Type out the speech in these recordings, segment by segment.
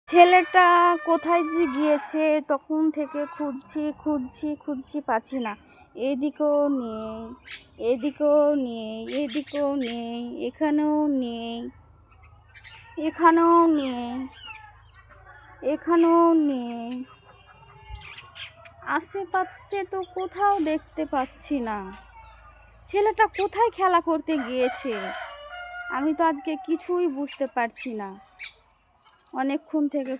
ছেলেটা কোথায় যে গিয়েছে তখন থেকে খুঁজছি পাচ্ছি না। এদিকেও নেই, এদিকেও নেই, এদিকেও নেই, এখানেও নেই, এখানেও নেই, এখানেও নেই। আশেপাশে তো কোথাও দেখতে পাচ্ছি না। ছেলেটা কোথায় খেলা করতে গিয়েছে আমি তো আজকে কিছুই বুঝতে পারছি না। অনেকক্ষণ থেকে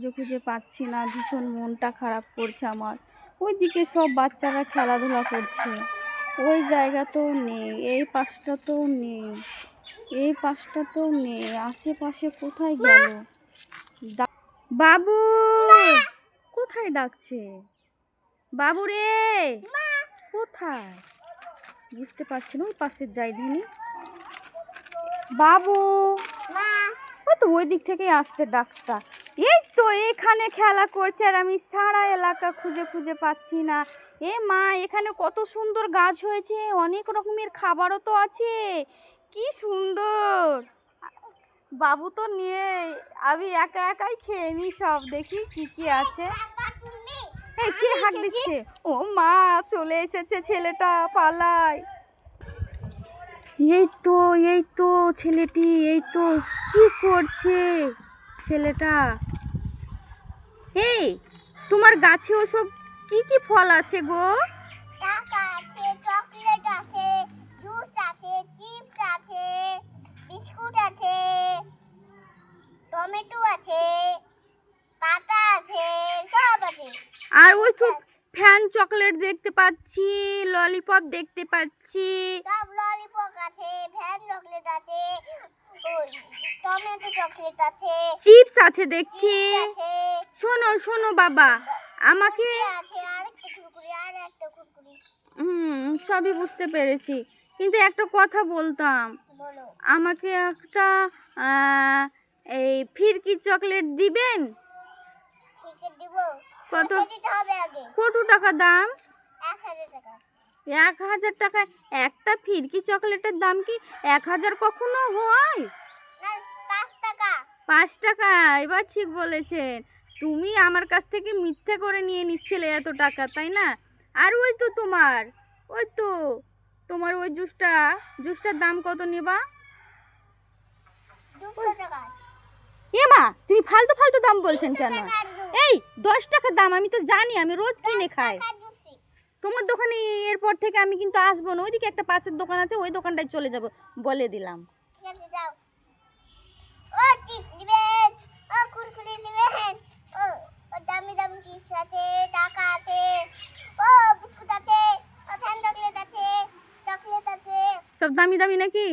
খুঁজে পাচ্ছি না। ভীষণ মনটা খারাপ করছে আমার। ওইদিকে সব বাচ্চারা খেলাধুলা করছে, ওই জায়গাতেও নেই, এই পাশটাতেও নেই, এই পাশটাতেও নেই। আশেপাশে কোথায় গেল? বাবু কোথায় ডাকছে? বাবু রে কোথায় বুঝতে পারছি না। ওই পাশের যাই দিনি। বাবু ও তো ওই দিক থেকেই আসছে ডাকটা। এই তো এখানে খেলা করছে আর আমি সারা এলাকা খুঁজে পাচ্ছি না। এ মা, এখানে কত সুন্দর গাছ হয়েছে, অনেক রকমের খাবারও তো আছে, কি সুন্দর। বাবু তো নিয়ে আমি একাই খেয়ে নি সব। দেখি কি কি আছে। এই কে হাঁক দিচ্ছে? ও মা, চলে এসেছে ছেলেটা, পালায়। এই তো ছেলেটি, এই তো কি করছে ছেলেটা? এই তোমার গাছে ওসব কি কি ফল আছে গো? টাকা আছে, চকলেট আছে, জুস আছে, চিপস আছে, বিস্কুট আছে, টমেটো আছে, পাতা আছে, সব আছে। আর ওই তো ফ্যান চকলেট দেখতে পাচ্ছি, ললিপপ দেখতে পাচ্ছি। সব ললিপপ আছে, ফ্যান চকলেট আছে, টমেটো চকলেট আছে, চিপস আছে দেখছি। চিপস আছে, শোনো বাবা, আমাকে আছে আর একটা কুরকুরি, আর একটা কুরকুরি। সবই বুঝতে পেরেছি, কিন্তু একটা কথা বলতাম। বলো। আমাকে একটা এই ফিরকি চকলেট দিবেন? ঠিক আছে, দিব। কত দিতে হবে আগে? কত টাকা দাম? 1000 টাকা। 1000 টাকা? একটা ফিরকি চকলেটের দাম কি 1000 কখনো হয়? না, 5 টাকা। 5 টাকা? এবার ঠিক বলেছেন। তুমি আমার কাছ থেকে মিথ্যে করে নিয়ে নিচ্ছিলে এত টাকা, তাই না? আর ওই তো তোমার ওই জুসটার দাম কত নেবা? 200 টাকা। এ মা, তুমি ফালতু দাম বলছেন কেন? এই 10 টাকা দাম, আমি তো জানি, আমি রোজ কিনে খাই। তোমার দোকানে এরপর থেকে আমি কিন্তু আসবো না। ওইদিকে একটা পাশের দোকান আছে, ওই দোকানটায় চলে যাব, বলে দিলাম। ঠিক আছে, যাও। ও চিপস নেবেন, ও কুরকুরি নেবেন, ও দামি চিপস আছে, টাকা আছে, ও বিস্কুট আছে, ও ফ্যান চকলেট আছে, সব দামি নাকি?